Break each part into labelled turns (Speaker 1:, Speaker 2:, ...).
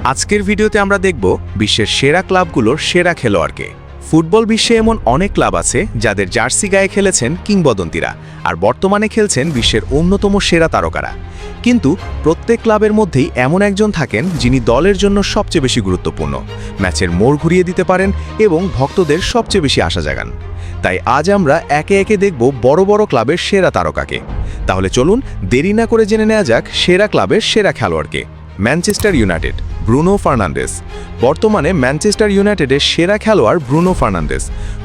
Speaker 1: আজকের ভিডিওতে আমরা দেখব বিশ্বের সেরা ক্লাবগুলোর সেরা খেলোয়াড়কে। ফুটবল বিশ্বে এমন অনেক ক্লাব আছে যাদের জার্সি গায়ে খেলেছেন কিংবদন্তিরা, আর বর্তমানে খেলছেন বিশ্বের অন্যতম সেরা তারকারা। কিন্তু প্রত্যেক ক্লাবের মধ্যেই এমন একজন থাকেন যিনি দলের জন্য সবচেয়ে বেশি গুরুত্বপূর্ণ, ম্যাচের মোড় ঘুরিয়ে দিতে পারেন এবং ভক্তদের সবচেয়ে বেশি আশা জাগান। তাই আজ আমরা একে একে দেখব বড় বড় ক্লাবের সেরা তারকাকে। তাহলে চলুন দেরি না করে জেনে নেওয়া যাক সেরা ক্লাবের সেরা খেলোয়াড়কে। Manchester United, Bruno Fernandes. বর্তমানে ম্যানচেস্টার ইউনাইটেডের সেরা খেলোয়াড় ব্রুনো ফার্নান্দেস।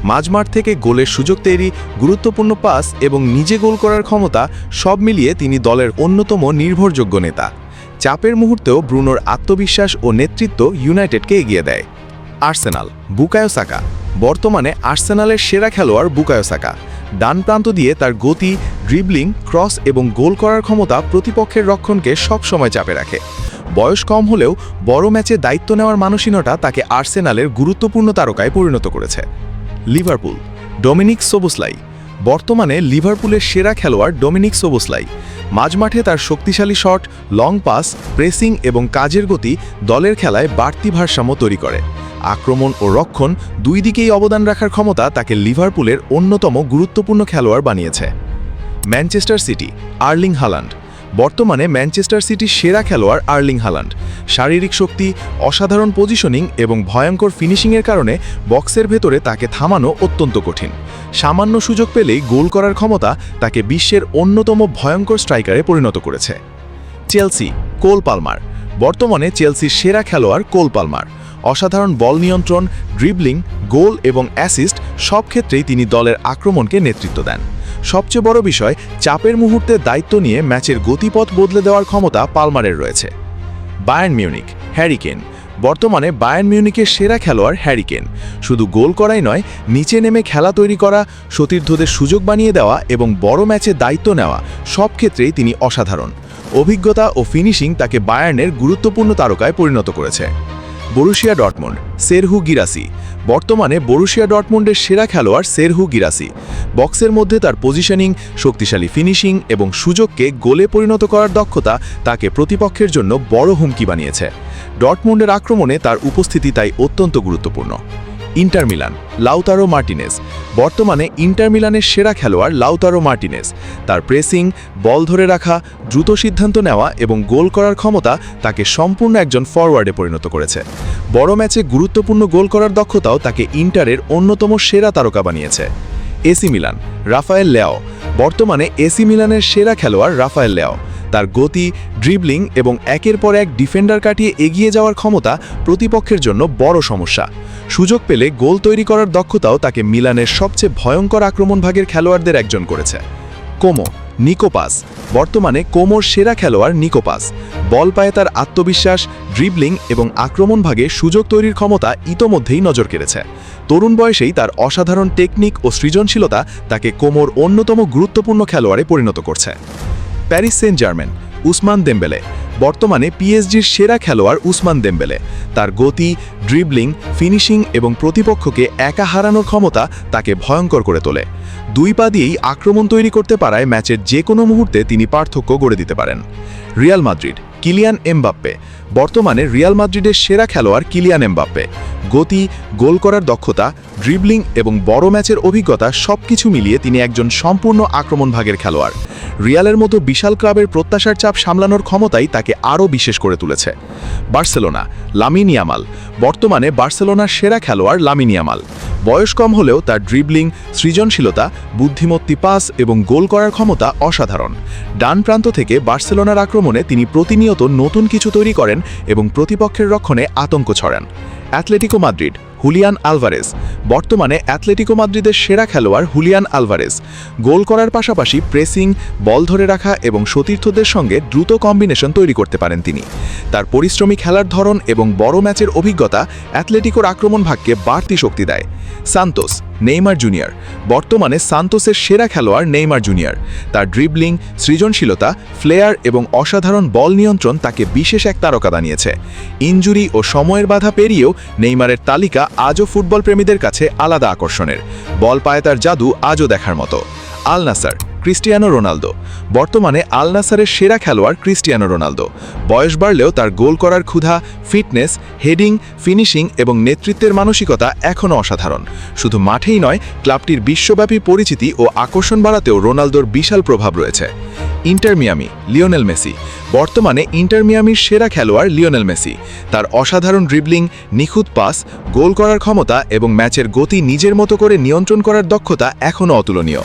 Speaker 1: মাঝমাঠ থেকে গোলের সুযোগ তৈরি, গুরুত্বপূর্ণ পাস এবং নিজে গোল করার ক্ষমতা সব মিলিয়ে তিনি দলের অন্যতম নির্ভরযোগ্য নেতা। চাপের মুহূর্তেও ব্রুনোর আত্মবিশ্বাস ও নেতৃত্ব ইউনাইটেডকে এগিয়ে দেয়। Arsenal, Bukayo Saka. বর্তমানে আর্সেনালের সেরা খেলোয়াড় বুকায়ো সাকা। ডান প্রান্ত দিয়ে তার গতি, ড্রিবলিং, ক্রস এবং গোল করার ক্ষমতা প্রতিপক্ষের রক্ষণকে সবসময় চাপে রাখে। বয়স কম হলেও বড় ম্যাচে দায়িত্ব নেওয়ার মানসিকতা তাকে আর্সেনালের গুরুত্বপূর্ণ তারকায় পরিণত করেছে। Liverpool, Dominik Szoboszlai. বর্তমানে লিভারপুলের সেরা খেলোয়াড় ডমিনিক সোবোসলাই। মাঝমাঠে তার শক্তিশালী শট, লং পাস, প্রেসিং এবং কাজের গতি দলের খেলায় বাড়তি ভারসাম্য তৈরি করে। আক্রমণ ও রক্ষণ দুই দিকেই অবদান রাখার ক্ষমতা তাকে লিভারপুলের অন্যতম গুরুত্বপূর্ণ খেলোয়াড় বানিয়েছে। Manchester city, Erling Haaland. বর্তমানে ম্যানচেস্টার সিটির সেরা খেলোয়াড় আর্লিং হাল্যান্ড। শারীরিক শক্তি, অসাধারণ পজিশনিং এবং ভয়ঙ্কর ফিনিশিংয়ের কারণে বক্সের ভেতরে তাকে থামানো অত্যন্ত কঠিন। সামান্য সুযোগ পেলেই গোল করার ক্ষমতা তাকে বিশ্বের অন্যতম ভয়ঙ্কর স্ট্রাইকারে পরিণত করেছে। Chelsea, Cole Palmer. বর্তমানে চেলসির সেরা খেলোয়াড় কোল পালমার। অসাধারণ বল নিয়ন্ত্রণ, ড্রিবলিং, গোল এবং অ্যাসিস্ট সব ক্ষেত্রেই তিনি দলের আক্রমণকে নেতৃত্ব দেন। সবচেয়ে বড় বিষয়, চাপের মুহূর্তে দায়িত্ব নিয়ে ম্যাচের গতিপথ বদলে দেওয়ার ক্ষমতা পালমারের রয়েছে। Bayern Munich, Harry Kane. বর্তমানে বায়ার্ন মিউনিকের সেরা খেলোয়াড় হ্যারি কেন। শুধু গোল করাই নয়, নিচে নেমে খেলা তৈরি করা, সতীর্থদের সুযোগ বানিয়ে দেওয়া এবং বড় ম্যাচে দায়িত্ব নেওয়া সব ক্ষেত্রেই তিনি অসাধারণ। অভিজ্ঞতা ও ফিনিশিং তাকে বায়ার্নের গুরুত্বপূর্ণ তারকায় পরিণত করেছে। Borussia Dortmund, Serhou Guirassy. বর্তমানে বরুসিয়া ডর্টমুন্ডের সেরা খেলোয়াড় সেরহু গিরাসি। বক্সের মধ্যে তার পজিশনিং, শক্তিশালী ফিনিশিং এবং সুযোগকে গোলে পরিণত করার দক্ষতা তাকে প্রতিপক্ষের জন্য বড় হুমকি বানিয়েছে। ডর্টমুন্ডের আক্রমণে তার উপস্থিতি তাই অত্যন্ত গুরুত্বপূর্ণ। Inter Milan, Lautaro Martinez. বর্তমানে ইন্টার মিলানের সেরা খেলোয়াড় লাউতারো মার্টিনেজ। তার প্রেসিং, বল ধরে রাখা, দ্রুত সিদ্ধান্ত নেওয়া এবং গোল করার ক্ষমতা তাকে সম্পূর্ণ একজন ফরওয়ার্ডে পরিণত করেছে। বড় ম্যাচে গুরুত্বপূর্ণ গোল করার দক্ষতাও তাকে ইন্টারের অন্যতম সেরা তারকা বানিয়েছে। AC Milan, Rafael Leao. বর্তমানে এসি মিলানের সেরা খেলোয়াড় রাফায়েল লেয়াও। তার গতি, ড্রিবলিং এবং একের পর এক ডিফেন্ডার কাটিয়ে এগিয়ে যাওয়ার ক্ষমতা প্রতিপক্ষের জন্য বড় সমস্যা। সুযোগ পেলে গোল তৈরি করার দক্ষতাও তাকে মিলানের সবচেয়ে ভয়ঙ্কর আক্রমণভাগের খেলোয়াড়দের একজন করেছে। কোমো, নিকোপাস। বর্তমানে কোমোর সেরা খেলোয়াড় নিকোপাস। বল পায়ে তার আত্মবিশ্বাস, ড্রিবলিং এবং আক্রমণভাগে সুযোগ তৈরির ক্ষমতা ইতোমধ্যেই নজর কেড়েছে। তরুণ বয়সেই তার অসাধারণ টেকনিক ও সৃজনশীলতা তাকে কোমোর অন্যতম গুরুত্বপূর্ণ খেলোয়াড়ে পরিণত করছে। Paris Saint Germain, Ousmane Dembele. বর্তমানে পিএসজির সেরা খেলোয়াড় উসমান দেম্বেলে। তার গতি, ড্রিবলিং, ফিনিশিং এবং প্রতিপক্ষকে একা হারানোর ক্ষমতা তাকে ভয়ঙ্কর করে তোলে। দুই পা দিয়েই আক্রমণ তৈরি করতে পারায় ম্যাচের যে কোনো মুহূর্তে তিনি পার্থক্য গড়ে দিতে পারেন। Real Madrid, Kylian Mbappe. বর্তমানে রিয়াল মাদ্রিদের সেরা খেলোয়াড় কিলিয়ান এমবাপ্পে। গতি, গোল করার দক্ষতা, ড্রিবলিং এবং বড় ম্যাচের অভিজ্ঞতা সবকিছু মিলিয়ে তিনি একজন সম্পূর্ণ আক্রমণভাগের খেলোয়াড়। রিয়ালের মতো বিশাল ক্লাবের প্রত্যাশার চাপ সামলানোর ক্ষমতাই তাকে আরও বিশেষ করে তুলেছে। Barcelona, Lamine Yamal. বর্তমানে বার্সেলোনার সেরা খেলোয়াড় লামিন ইয়ামাল। বয়স কম হলেও তার ড্রিবলিং, সৃজনশীলতা, বুদ্ধিমত্তি পাস এবং গোল করার ক্ষমতা অসাধারণ। ডান প্রান্ত থেকে বার্সেলোনার আক্রমণে তিনি প্রতিনিয়ত নতুন কিছু তৈরি করেন এবং প্রতিপক্ষের রক্ষণে আতঙ্ক ছড়ান। Atletico Madrid, Julian Alvarez. বর্তমানে অ্যাথলেটিকো মাদ্রিদের সেরা খেলোয়াড় হুলিয়ান আলভারেজ। গোল করার পাশাপাশি প্রেসিং, বল ধরে রাখা এবং সতীর্থদের সঙ্গে দ্রুত কম্বিনেশন তৈরি করতে পারেন তিনি। তার পরিশ্রমী খেলার ধরন এবং বড় ম্যাচের অভিজ্ঞতা অ্যাথলেটিকোর আক্রমণ ভাগকে বাড়তি শক্তি দেয়। Santos, Neymar junior. বর্তমানে সান্তোসের সেরা খেলোয়াড় নেইমার জুনিয়র। তার ড্রিবলিং, সৃজনশীলতা, ফ্লেয়ার এবং অসাধারণ বল নিয়ন্ত্রণ তাকে বিশেষ এক তারকা বানিয়েছে। ইনজুরি ও সময়ের বাধা পেরিয়েও নেইমারের তালিকা আজও ফুটবল প্রেমীদের কাছে আলাদা আকর্ষণের। বল পায়ে তার জাদু আজও দেখার মতো। আল নাসার,
Speaker 2: ক্রিস্টিয়ানো রোনালদো। বর্তমানে আল নাসারের সেরা খেলোয়াড় ক্রিস্টিয়ানো রোনালদো। বয়স বাড়লেও তার গোল করার ক্ষুধা, ফিটনেস, হেডিং, ফিনিশিং এবং নেতৃত্বের মানসিকতা এখনও অসাধারণ। শুধু মাঠেই নয়, ক্লাবটির বিশ্বব্যাপী পরিচিতি ও আকর্ষণ বাড়াতেও রোনালদোর বিশাল প্রভাব রয়েছে। Inter Miami, Lionel Messi. বর্তমানে ইন্টার মিয়ামির সেরা খেলোয়াড় লিওনেল মেসি। তার অসাধারণ ড্রিবলিং, নিখুঁত পাস, গোল করার ক্ষমতা এবং ম্যাচের গতি নিজের মতো করে নিয়ন্ত্রণ করার দক্ষতা এখনও অতুলনীয়।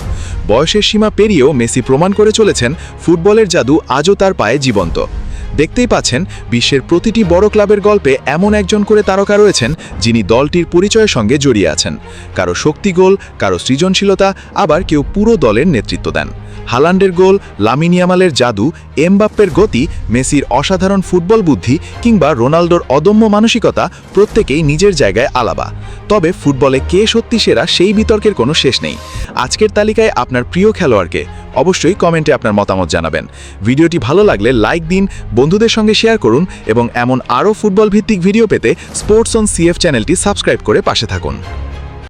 Speaker 2: বয়সের সীমা পেরিয়েও মেসি প্রমাণ করে চলেছেন ফুটবলের জাদু আজও তার পায়ে জীবন্ত। দেখতেই পাচ্ছেন, বিশ্বের প্রতিটি বড় ক্লাবের গল্পে এমন একজন করে তারকা রয়েছেন যিনি দলটির পরিচয়ের সঙ্গে জড়িয়ে আছেন। কারো শক্তি গোল, কারো সৃজনশীলতা, আবার কেউ পুরো দলের নেতৃত্ব দেন। হালান্ডের গোল, লামিন ইয়ামালের জাদু, এমবাপ্পের গতি, মেসির অসাধারণ ফুটবল বুদ্ধি কিংবা রোনালদোর অদম্য মানসিকতা প্রত্যেকেই নিজের জায়গায় আলাদা। তবে ফুটবলে কে সত্যি সেরা সেই বিতর্কের কোনো শেষ নেই। আজকের তালিকায় আপনার প্রিয় খেলোয়াড়কে অবশ্যই কমেন্টে আপনার মতামত জানাবেন। ভিডিওটি ভালো লাগলে লাইক দিন, বন্ধুদের সঙ্গে শেয়ার করুন এবং এমন আরও ফুটবল ভিত্তিক ভিডিও পেতে স্পোর্টস অন সিএফ চ্যানেলটি সাবস্ক্রাইব করে পাশে থাকুন।